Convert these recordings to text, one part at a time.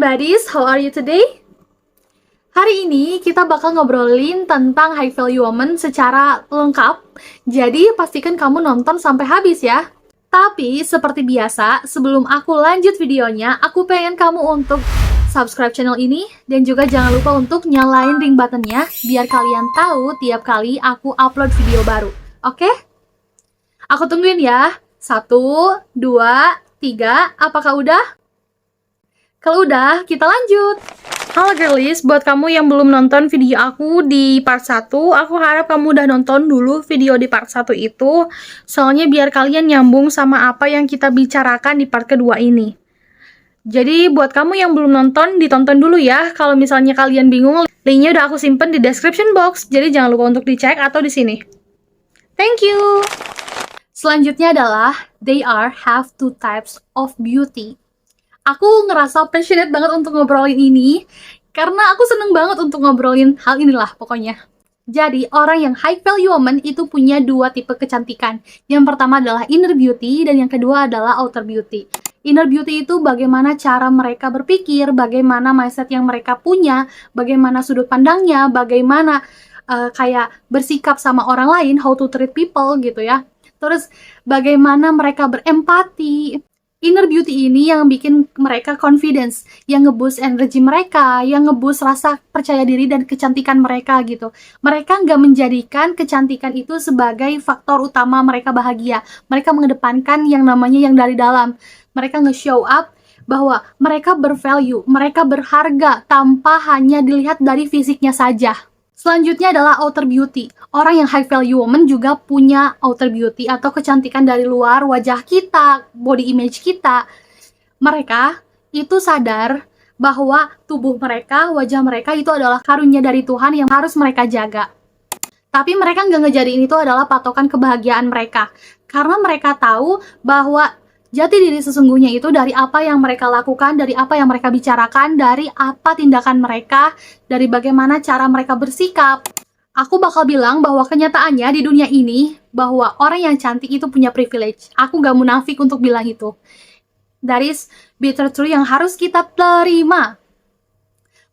buddies, how are you today? Hari ini kita bakal ngobrolin tentang high value woman secara lengkap. Jadi pastikan kamu nonton sampai habis ya. Tapi seperti biasa, sebelum aku lanjut videonya, aku pengen kamu untuk subscribe channel ini dan juga jangan lupa untuk nyalain ring buttonnya biar kalian tahu tiap kali aku upload video baru. Oke? Aku tungguin ya. 1, 2, 3, apakah udah? Kalau udah, kita lanjut. Halo girlies, buat kamu yang belum nonton video aku di part 1, aku harap kamu udah nonton dulu video di part 1 itu, soalnya biar kalian nyambung sama apa yang kita bicarakan di part kedua ini. Jadi buat kamu yang belum nonton, ditonton dulu ya. Kalau misalnya kalian bingung, linknya udah aku simpen di description box, jadi jangan lupa untuk dicek atau di sini. Thank you! Selanjutnya adalah, they have two types of beauty. Aku ngerasa passionate banget untuk ngobrolin ini, karena aku seneng banget untuk ngobrolin hal inilah pokoknya. Jadi, orang yang high value woman itu punya dua tipe kecantikan. Yang pertama adalah inner beauty, dan yang kedua adalah outer beauty. Inner beauty itu bagaimana cara mereka berpikir, bagaimana mindset yang mereka punya, bagaimana sudut pandangnya, bagaimana kayak bersikap sama orang lain, how to treat people gitu ya. Terus, bagaimana mereka berempati. Inner beauty ini yang bikin mereka confidence, yang nge-boost energi mereka, yang nge-boost rasa percaya diri dan kecantikan mereka gitu. Mereka nggak menjadikan kecantikan itu sebagai faktor utama mereka bahagia. Mereka mengedepankan yang namanya yang dari dalam. Mereka nge-show up bahwa mereka bervalue, mereka berharga tanpa hanya dilihat dari fisiknya saja. Selanjutnya adalah outer beauty. Orang yang high value woman juga punya outer beauty atau kecantikan dari luar wajah kita, body image kita. Mereka itu sadar bahwa tubuh mereka, wajah mereka itu adalah karunia dari Tuhan yang harus mereka jaga. Tapi mereka nggak ngejadiin itu adalah patokan kebahagiaan mereka. Karena mereka tahu bahwa jati diri sesungguhnya itu dari apa yang mereka lakukan, dari apa yang mereka bicarakan, dari apa tindakan mereka, dari bagaimana cara mereka bersikap. Aku bakal bilang bahwa kenyataannya di dunia ini, bahwa orang yang cantik itu punya privilege. Aku gak munafik untuk bilang itu. That is bitter truth yang harus kita terima.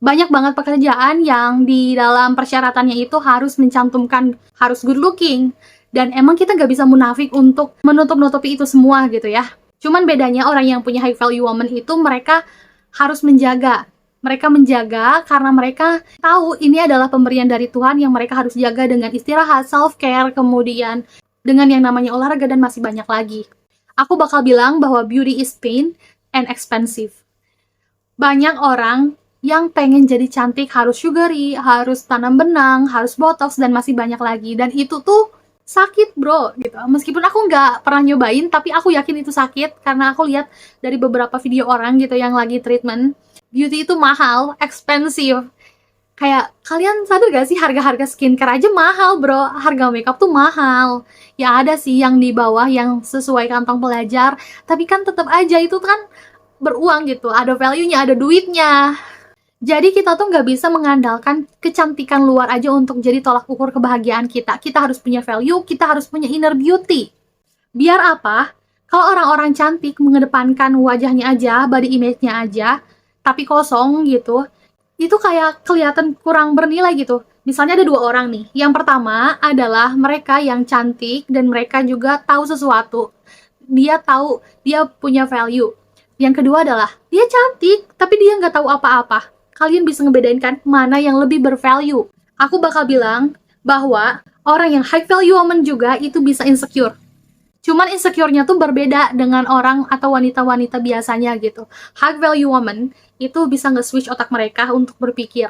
Banyak banget pekerjaan yang di dalam persyaratannya itu harus mencantumkan, harus good looking. Dan emang kita gak bisa munafik untuk menutup-nutupi itu semua gitu ya. Cuman bedanya orang yang punya high value woman itu mereka harus menjaga. Mereka menjaga karena mereka tahu ini adalah pemberian dari Tuhan yang mereka harus jaga dengan istirahat, self-care, kemudian dengan yang namanya olahraga dan masih banyak lagi. Aku bakal bilang bahwa beauty is pain and expensive. Banyak orang yang pengen jadi cantik harus sugary, harus tanam benang, harus botox, dan masih banyak lagi. Dan itu tuh sakit bro gitu. Meskipun aku nggak pernah nyobain, tapi aku yakin itu sakit karena aku lihat dari beberapa video orang gitu yang lagi treatment. Beauty itu mahal, expensive. Kayak kalian sadar gak sih harga-harga skincare aja mahal bro, harga makeup tuh mahal. Ya ada sih yang di bawah yang sesuai kantong pelajar, tapi kan tetap aja itu kan beruang gitu, ada value-nya, ada duitnya. Jadi kita tuh nggak bisa mengandalkan kecantikan luar aja untuk jadi tolak ukur kebahagiaan kita. Kita harus punya value, kita harus punya inner beauty. Biar apa? Kalau orang-orang cantik mengedepankan wajahnya aja, body image-nya aja, tapi kosong gitu, itu kayak kelihatan kurang bernilai gitu. Misalnya ada dua orang nih. Yang pertama adalah mereka yang cantik dan mereka juga tahu sesuatu. Dia tahu, dia punya value. Yang kedua adalah, dia cantik, tapi dia nggak tahu apa-apa. Kalian bisa ngebedain kan mana yang lebih bervalue. Aku bakal bilang bahwa orang yang high value woman juga itu bisa insecure. Cuman insecure-nya tuh berbeda dengan orang atau wanita-wanita biasanya gitu. High value woman itu bisa nge-switch otak mereka untuk berpikir.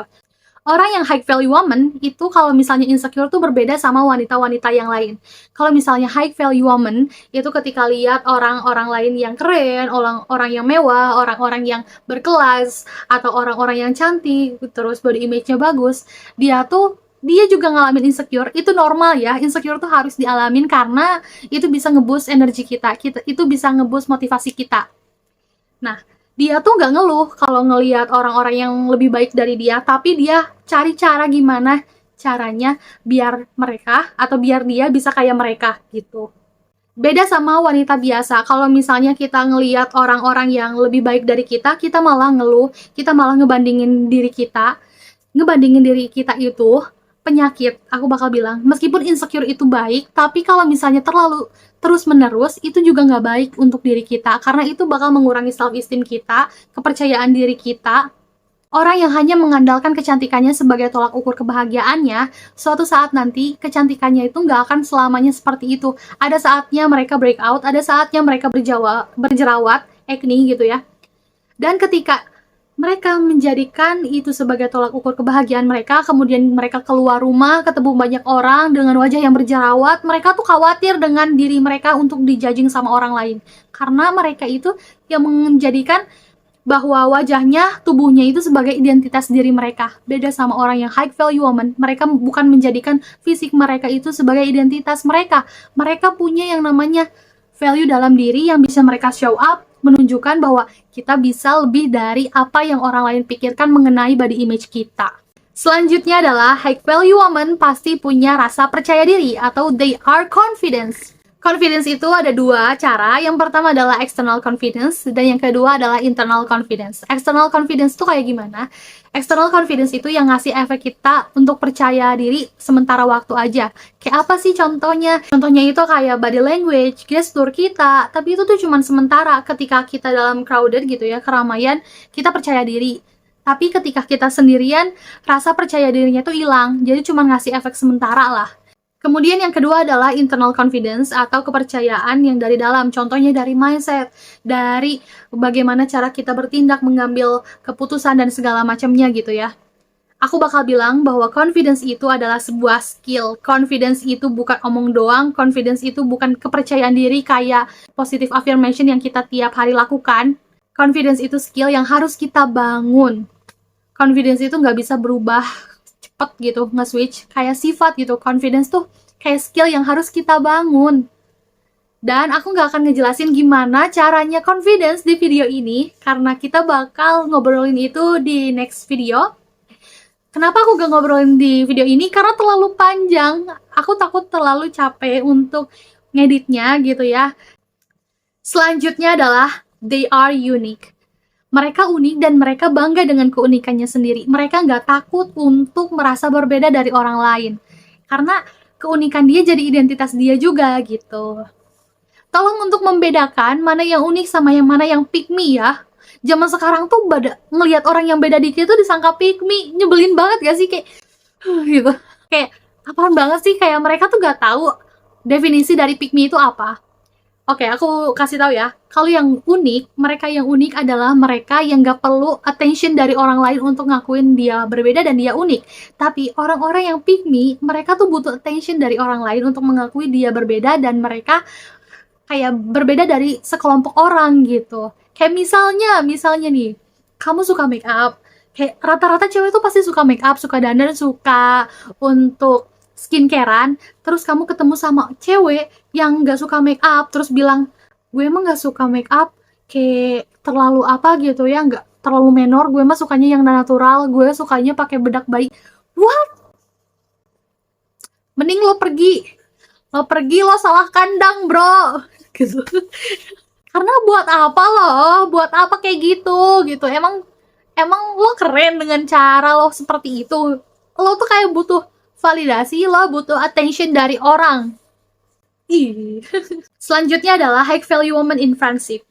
Orang yang high value woman itu kalau misalnya insecure tuh berbeda sama wanita-wanita yang lain. Kalau misalnya high value woman itu ketika lihat orang-orang lain yang keren, orang-orang yang mewah, orang-orang yang berkelas, atau orang-orang yang cantik, terus body image-nya bagus, dia juga ngalamin insecure. Itu normal ya, insecure tuh harus dialamin karena itu bisa nge-boost energi kita, itu bisa nge-boost motivasi kita. Nah, dia tuh nggak ngeluh kalau ngelihat orang-orang yang lebih baik dari dia, tapi dia cari cara gimana caranya biar mereka atau biar dia bisa kayak mereka gitu. Beda sama wanita biasa, kalau misalnya kita ngelihat orang-orang yang lebih baik dari kita malah ngeluh, kita malah ngebandingin diri kita itu penyakit. Aku bakal bilang, meskipun insecure itu baik, tapi kalau misalnya terlalu terus-menerus, itu juga nggak baik untuk diri kita, karena itu bakal mengurangi self-esteem kita, kepercayaan diri kita. Orang yang hanya mengandalkan kecantikannya sebagai tolak ukur kebahagiaannya, suatu saat nanti kecantikannya itu nggak akan selamanya seperti itu. Ada saatnya mereka break out, ada saatnya mereka berjerawat, acne gitu ya. Dan ketika mereka menjadikan itu sebagai tolak ukur kebahagiaan mereka, kemudian mereka keluar rumah, ketemu banyak orang dengan wajah yang berjerawat, mereka tuh khawatir dengan diri mereka untuk dijudging sama orang lain. Karena mereka itu yang menjadikan bahwa wajahnya, tubuhnya itu sebagai identitas diri mereka. Beda sama orang yang high value woman, mereka bukan menjadikan fisik mereka itu sebagai identitas mereka. Mereka punya yang namanya value dalam diri yang bisa mereka show up, menunjukkan bahwa kita bisa lebih dari apa yang orang lain pikirkan mengenai body image kita. Selanjutnya adalah high value woman pasti punya rasa percaya diri atau they are confident. Confidence itu ada dua cara. Yang pertama adalah external confidence dan yang kedua adalah internal confidence. External confidence itu kayak gimana? External confidence itu yang ngasih efek kita untuk percaya diri sementara waktu aja. Kayak apa sih contohnya? Contohnya itu kayak body language, gestur kita, tapi itu tuh cuman sementara. Ketika kita dalam crowded gitu ya, keramaian, kita percaya diri. Tapi ketika kita sendirian, rasa percaya dirinya tuh hilang. Jadi cuma ngasih efek sementara lah. Kemudian yang kedua adalah internal confidence atau kepercayaan yang dari dalam. Contohnya dari mindset, dari bagaimana cara kita bertindak, mengambil keputusan dan segala macamnya gitu ya. Aku bakal bilang bahwa confidence itu adalah sebuah skill. Confidence itu bukan omong doang, confidence itu bukan kepercayaan diri kayak positive affirmation yang kita tiap hari lakukan. Confidence itu skill yang harus kita bangun. Confidence itu nggak bisa berubah cepet gitu, nge-switch, kayak sifat gitu. Confidence tuh kayak skill yang harus kita bangun. Dan aku nggak akan ngejelasin gimana caranya confidence di video ini, karena kita bakal ngobrolin itu di next video. Kenapa aku gak ngobrolin di video ini? Karena terlalu panjang. Aku takut terlalu capek untuk ngeditnya gitu ya. Selanjutnya adalah they are unique. Mereka unik dan mereka bangga dengan keunikannya sendiri. Mereka nggak takut untuk merasa berbeda dari orang lain. Karena keunikan dia jadi identitas dia juga gitu. Tolong untuk membedakan mana yang unik sama yang mana yang pick me ya. Zaman sekarang tuh ngelihat orang yang beda dikit tuh disangka pick me. Nyebelin banget gak sih? Kayak gitu. Kayak apaan banget sih? Kayak mereka tuh nggak tahu definisi dari pick me itu apa. Oke, aku kasih tahu ya. Kalau yang unik, mereka yang unik adalah mereka yang gak perlu attention dari orang lain untuk ngakuin dia berbeda dan dia unik. Tapi orang-orang yang pick me, mereka tuh butuh attention dari orang lain untuk mengakui dia berbeda dan mereka kayak berbeda dari sekelompok orang gitu. Kayak misalnya nih, kamu suka make up. Kayak rata-rata cewek tuh pasti suka make up, suka dandan, suka untuk skincarean, terus kamu ketemu sama cewek yang gak suka make up, terus bilang, gue emang gak suka make up, kayak terlalu apa gitu ya, gak terlalu menor, gue emang sukanya yang natural, gue sukanya pakai bedak bayi. What? Mending lo pergi, lo salah kandang bro, gitu. Karena buat apa kayak gitu, emang lo keren dengan cara lo seperti itu, lo tuh kayak butuh validasi, lo butuh attention dari orang. Selanjutnya adalah high value woman in friendship.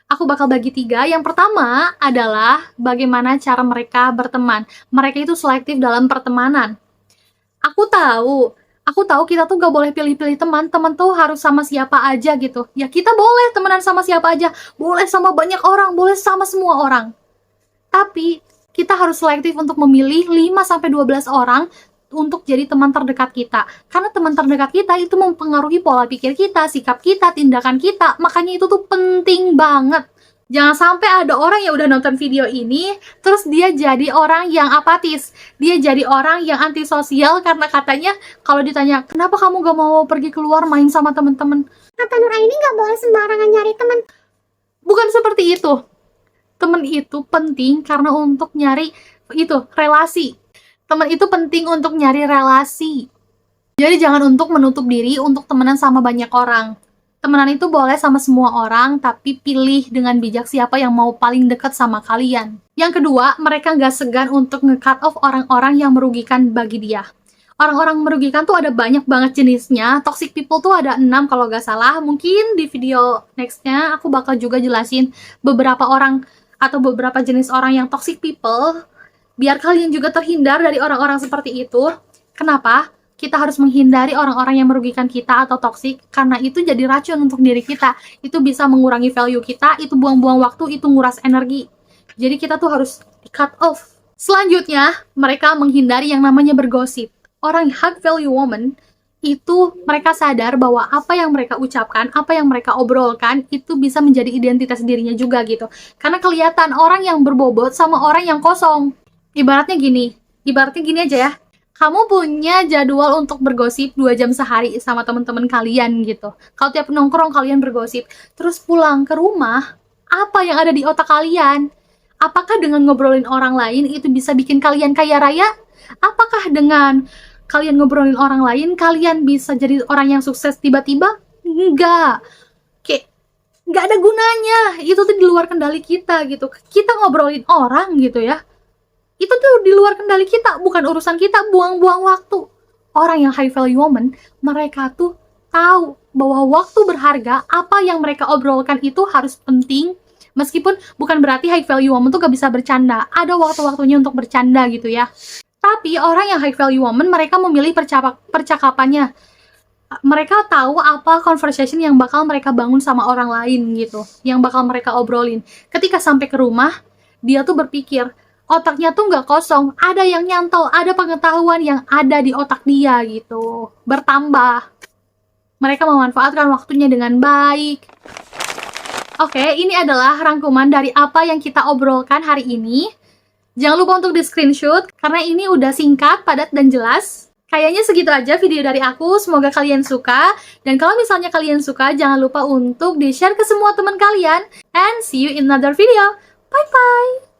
Aku bakal bagi 3. Yang pertama adalah bagaimana cara mereka berteman. Mereka itu selektif dalam pertemanan. Aku tahu kita tuh gak boleh pilih-pilih teman. Teman tuh harus sama siapa aja gitu. Ya kita boleh temenan sama siapa aja. Boleh sama banyak orang, boleh sama semua orang. Tapi kita harus selektif untuk memilih 5-12 orang untuk jadi teman terdekat kita. Karena teman terdekat kita itu mempengaruhi pola pikir kita, sikap kita, tindakan kita. Makanya itu tuh penting banget. Jangan sampai ada orang yang udah nonton video ini, terus dia jadi orang yang apatis. Dia jadi orang yang antisosial karena katanya kalau ditanya, kenapa kamu gak mau pergi keluar main sama temen-temen? Kata Nur Aini gak boleh sembarangan nyari teman. Bukan seperti itu. Temen itu penting karena untuk nyari itu, relasi. Teman itu penting untuk nyari relasi. Jadi jangan untuk menutup diri untuk temenan sama banyak orang. Temenan itu boleh sama semua orang, tapi pilih dengan bijak siapa yang mau paling dekat sama kalian. Yang kedua, mereka nggak segan untuk nge-cut off orang-orang yang merugikan bagi dia. Orang-orang merugikan tuh ada banyak banget jenisnya. Toxic people tuh ada 6 kalau nggak salah. Mungkin di video nextnya aku bakal juga jelasin beberapa orang atau beberapa jenis orang yang toxic people, biar kalian juga terhindar dari orang-orang seperti itu. Kenapa? Kita harus menghindari orang-orang yang merugikan kita atau toksik, karena itu jadi racun untuk diri kita. Itu bisa mengurangi value kita, itu buang-buang waktu, itu nguras energi. Jadi kita tuh harus di-cut off. Selanjutnya, mereka menghindari yang namanya bergosip. Orang high value woman, itu mereka sadar bahwa apa yang mereka ucapkan, apa yang mereka obrolkan, itu bisa menjadi identitas dirinya juga gitu. Karena kelihatan orang yang berbobot sama orang yang kosong. Ibaratnya gini aja ya. Kamu punya jadwal untuk bergosip 2 jam sehari sama teman-teman kalian gitu. Kalau tiap nongkrong kalian bergosip, terus pulang ke rumah, apa yang ada di otak kalian? Apakah dengan ngobrolin orang lain itu bisa bikin kalian kaya raya? Apakah dengan kalian ngobrolin orang lain, kalian bisa jadi orang yang sukses tiba-tiba? Enggak. Kayak nggak ada gunanya. Itu tuh di luar kendali kita gitu. Kita ngobrolin orang gitu ya. Itu tuh di luar kendali kita, bukan urusan kita, buang-buang waktu. Orang yang high value woman, mereka tuh tahu bahwa waktu berharga, apa yang mereka obrolkan itu harus penting, meskipun bukan berarti high value woman tuh gak bisa bercanda. Ada waktu-waktunya untuk bercanda gitu ya. Tapi orang yang high value woman, mereka memilih percakapannya. Mereka tahu apa conversation yang bakal mereka bangun sama orang lain gitu, yang bakal mereka obrolin. Ketika sampai ke rumah, dia tuh berpikir, otaknya tuh nggak kosong, ada yang nyantol, ada pengetahuan yang ada di otak dia gitu, bertambah. Mereka memanfaatkan waktunya dengan baik. Oke, ini adalah rangkuman dari apa yang kita obrolkan hari ini. Jangan lupa untuk di screenshot, karena ini udah singkat, padat, dan jelas. Kayaknya segitu aja video dari aku, semoga kalian suka. Dan kalau misalnya kalian suka, jangan lupa untuk di-share ke semua teman kalian. And see you in another video. Bye-bye!